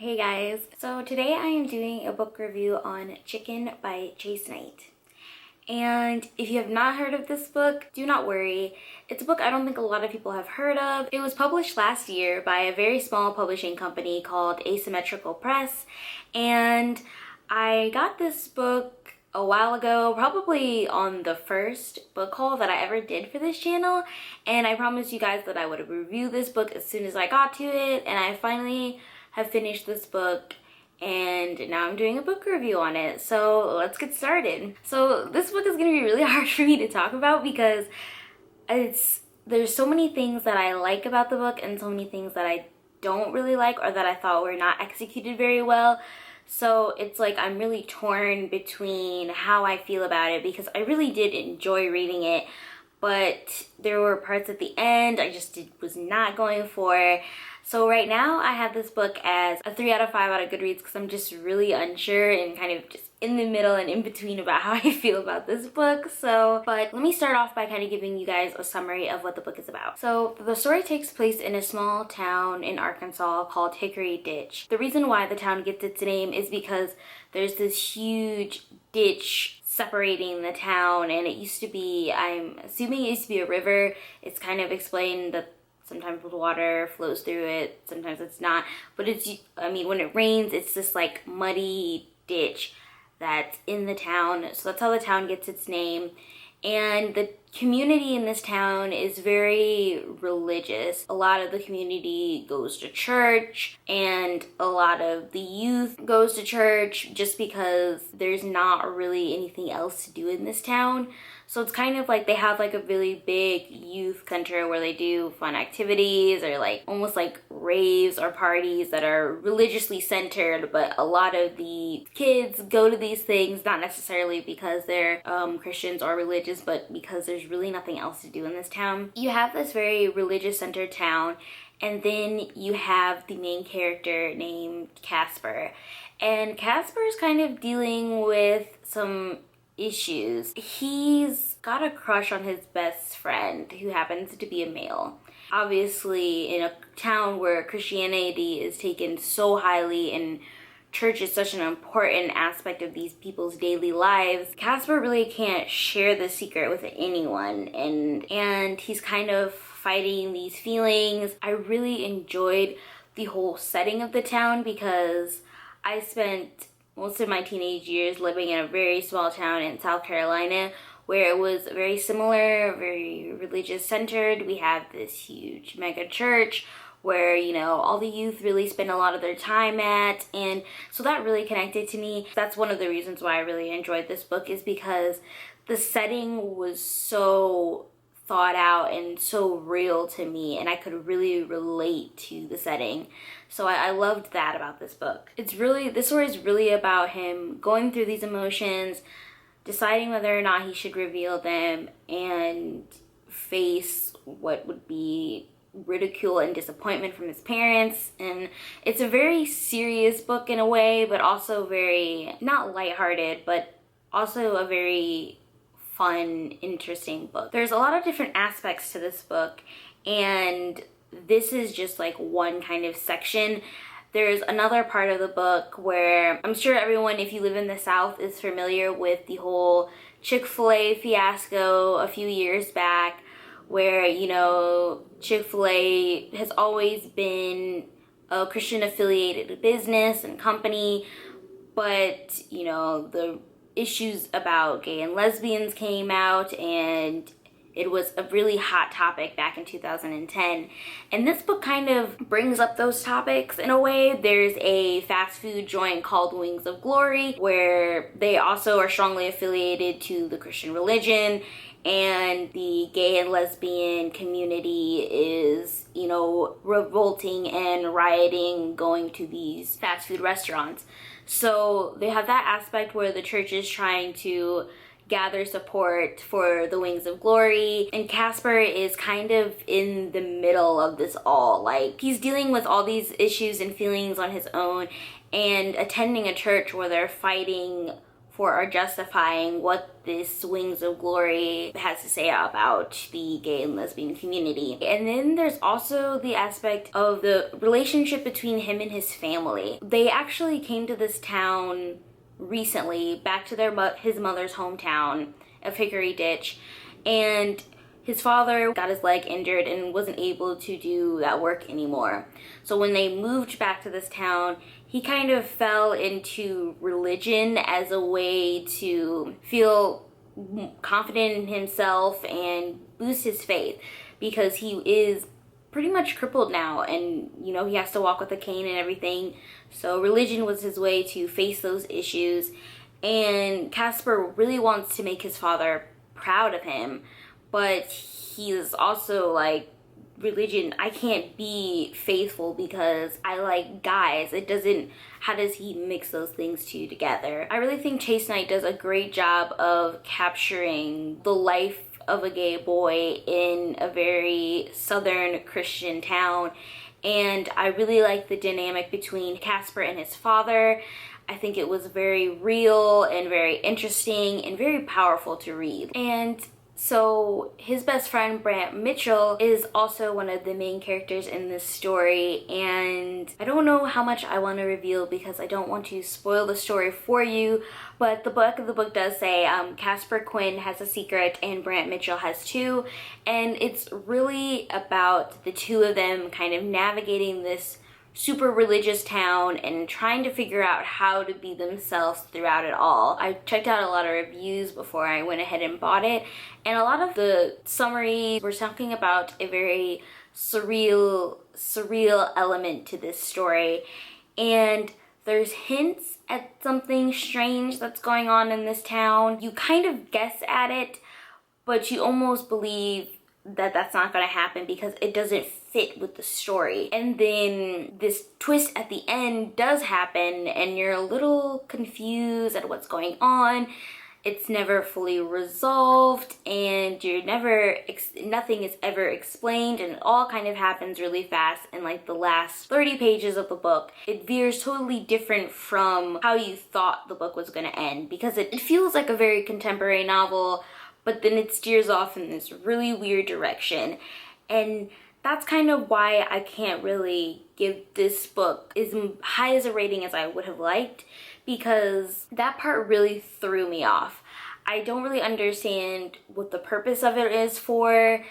Hey guys, so today I am doing a book review on Chicken by Chase Knight. And if you have not heard of this book, do not worry. It's a book I don't think a lot of people have heard of. It was published last year by a very small publishing company called Asymmetrical Press. And I got this book a while ago, probably on the first book haul that I ever did for this channel. And I promised you guys that I would review this book as soon as I got to it. And I finally have finished this book and now I'm doing a book review on it. So let's get started. So this book is gonna be really hard for me to talk about because there's so many things that I like about the book and so many things that I don't really like or that I thought were not executed very well. So it's like I'm really torn between how I feel about it because I really did enjoy reading it, but there were parts at the end I just was not going for. So right now I have this book as a 3 out of 5 out of Goodreads because I'm just really unsure and kind of just in the middle and in between about how I feel about this book. But let me start off by kind of giving you guys a summary of what the book is about. So the story takes place in a small town in Arkansas called Hickory Ditch. The reason why the town gets its name is because there's this huge ditch separating the town, and it used to be, I'm assuming it used to be a river. It's kind of explained that sometimes the water flows through it, sometimes it's not. But when it rains, it's this like muddy ditch that's in the town. So that's how the town gets its name. And the community in this town is very religious. A lot of the community goes to church and a lot of the youth goes to church just because there's not really anything else to do in this town. So it's kind of like they have like a really big youth center where they do fun activities or like almost like raves or parties that are religiously centered, but a lot of the kids go to these things not necessarily because they're Christians or religious, but because there's really nothing else to do in this town. You have this very religious centered town, and then you have the main character named Casper. And Casper is kind of dealing with some issues. He's got a crush on his best friend who happens to be a male. Obviously, in a town where Christianity is taken so highly and church is such an important aspect of these people's daily lives, Casper really can't share the secret with anyone, and he's kind of fighting these feelings. I really enjoyed the whole setting of the town because I spent most of my teenage years living in a very small town in South Carolina where it was very similar, very religious centered. We have this huge mega church where, you know, all the youth really spend a lot of their time at, and so that really connected to me. That's one of the reasons why I really enjoyed this book, is because the setting was so thought out and so real to me, and I could really relate to the setting. So I loved that about this book. This story is really about him going through these emotions, deciding whether or not he should reveal them and face what would be ridicule and disappointment from his parents. And it's a very serious book in a way, but also very, not lighthearted, but also a very fun, interesting book. There's a lot of different aspects to this book, and this is just like one kind of section. There's another part of the book where I'm sure everyone, if you live in the South, is familiar with the whole Chick-fil-A fiasco a few years back, where, you know, Chick-fil-A has always been a Christian affiliated business and company, but, you know, the issues about gay and lesbians came out and it was a really hot topic back in 2010. And this book kind of brings up those topics in a way. There's a fast food joint called Wings of Glory where they also are strongly affiliated to the Christian religion, and the gay and lesbian community is, you know, revolting and rioting, going to these fast food restaurants. So they have that aspect where the church is trying to gather support for the Wings of Glory, and Casper is kind of in the middle of this all. Like, he's dealing with all these issues and feelings on his own and attending a church where they're fighting for or justifying what this Wings of Glory has to say about the gay and lesbian community. And then there's also the aspect of the relationship between him and his family. They actually came to this town recently, back to his mother's hometown of Hickory Ditch, and his father got his leg injured and wasn't able to do that work anymore. So when they moved back to this town, he kind of fell into religion as a way to feel confident in himself and boost his faith, because he is pretty much crippled now, and you know, he has to walk with a cane and everything. So religion was his way to face those issues, and Casper really wants to make his father proud of him, but he's also like, religion, I can't be faithful because I like guys. It doesn't, how does he mix those things two together? I really think Chase Knight does a great job of capturing the life of a gay boy in a very Southern Christian town, and I really like the dynamic between Casper and his father. I think it was very real and very interesting and very powerful to read. And so his best friend, Brant Mitchell, is also one of the main characters in this story, and I don't know how much I want to reveal because I don't want to spoil the story for you, but the book does say Casper Quinn has a secret and Brant Mitchell has too, and it's really about the two of them kind of navigating this super religious town and trying to figure out how to be themselves throughout it all. I checked out a lot of reviews before I went ahead and bought it, and a lot of the summaries were talking about a very surreal element to this story, and there's hints at something strange that's going on in this town. You kind of guess at it, but you almost believe that that's not going to happen because it doesn't fit with the story. And then this twist at the end does happen, and you're a little confused at what's going on. It's never fully resolved, and nothing is ever explained, and it all kind of happens really fast in like the last 30 pages of the book. It veers totally different from how you thought the book was going to end, because it feels like a very contemporary novel, but then it steers off in this really weird direction. And that's kind of why I can't really give this book as high as a rating as I would have liked, because that part really threw me off. I don't really understand what the purpose of it is for.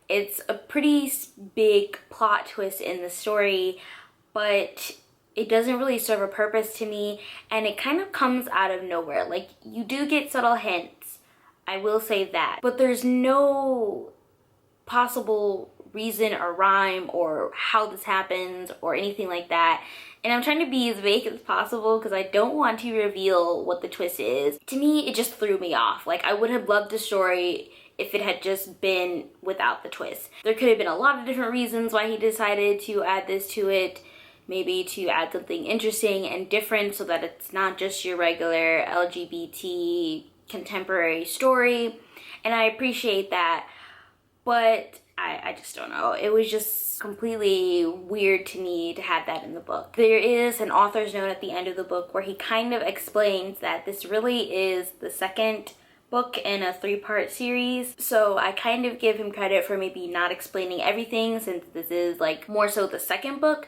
It's a pretty big plot twist in the story, but it doesn't really serve a purpose to me, and it kind of comes out of nowhere. Like, you do get subtle hints, I will say that, but there's no possible reason or rhyme or how this happens or anything like that. And I'm trying to be as vague as possible because I don't want to reveal what the twist is. To me, it just threw me off. Like, I would have loved the story if it had just been without the twist. There could have been a lot of different reasons why he decided to add this to it. Maybe to add something interesting and different so that it's not just your regular LGBT contemporary story, and I appreciate that, but I just don't know. It was just completely weird to me to have that in the book. There is an author's note at the end of the book where he kind of explains that this really is the second book in a 3-part series, so I kind of give him credit for maybe not explaining everything, since this is like more so the second book.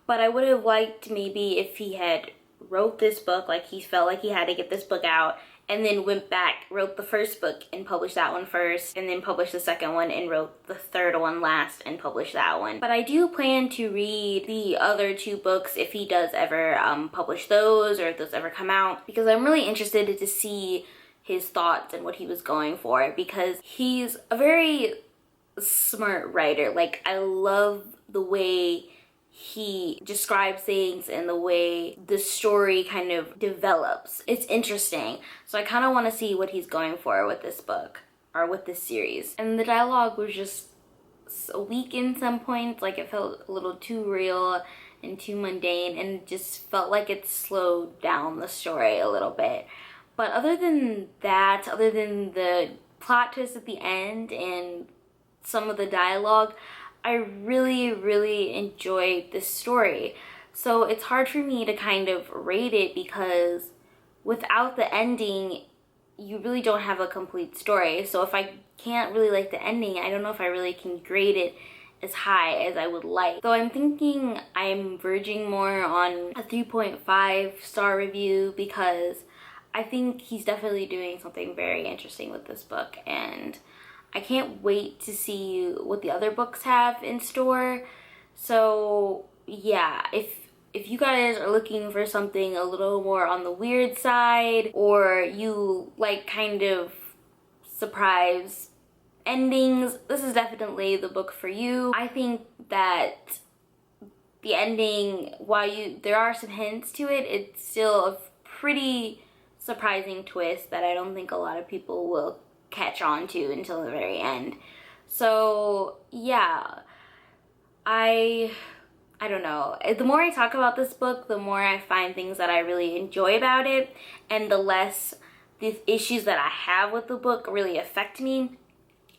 But I would have liked maybe if he had wrote this book, like he felt like he had to get this book out, and then went back, wrote the first book and published that one first, and then published the second one and wrote the third one last and published that one. But I do plan to read the other 2 books if he does ever publish those, or if those ever come out, because I'm really interested to see his thoughts and what he was going for, because he's a very smart writer. Like, I love the way he describes things and the way the story kind of develops. It's interesting. So I kind of want to see what he's going for with this book, or with this series. And the dialogue was just so weak in some points. Like, it felt a little too real and too mundane, and just felt like it slowed down the story a little bit. But other than that, other than the plot twist at the end and some of the dialogue, I really enjoyed this story. So it's hard for me to kind of rate it because without the ending, you really don't have a complete story. So if I can't really like the ending, I don't know if I really can grade it as high as I would like. So I'm thinking I'm verging more on a 3.5 star review, because I think he's definitely doing something very interesting with this book, and I can't wait to see what the other books have in store. So yeah, if you guys are looking for something a little more on the weird side, or you like kind of surprise endings, this is definitely the book for you. I think that the ending, while there are some hints to it, it's still a pretty surprising twist that I don't think a lot of people will catch on to until the very end. So yeah, I don't know. The more I talk about this book, the more I find things that I really enjoy about it, and the less the issues that I have with the book really affect me.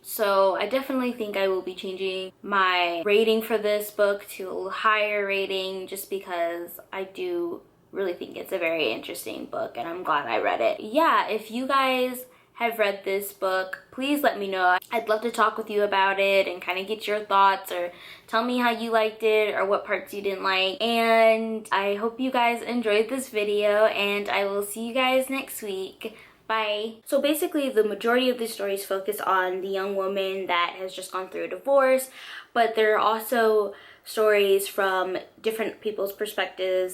So I definitely think I will be changing my rating for this book to a higher rating, just because I do really think it's a very interesting book, and I'm glad I read it. Yeah, if you guys have read this book, please let me know. I'd love to talk with you about it and kind of get your thoughts, or tell me how you liked it or what parts you didn't like. And I hope you guys enjoyed this video, and I will see you guys next week. Bye. So basically, the majority of the stories focus on the young woman that has just gone through a divorce, but there are also stories from different people's perspectives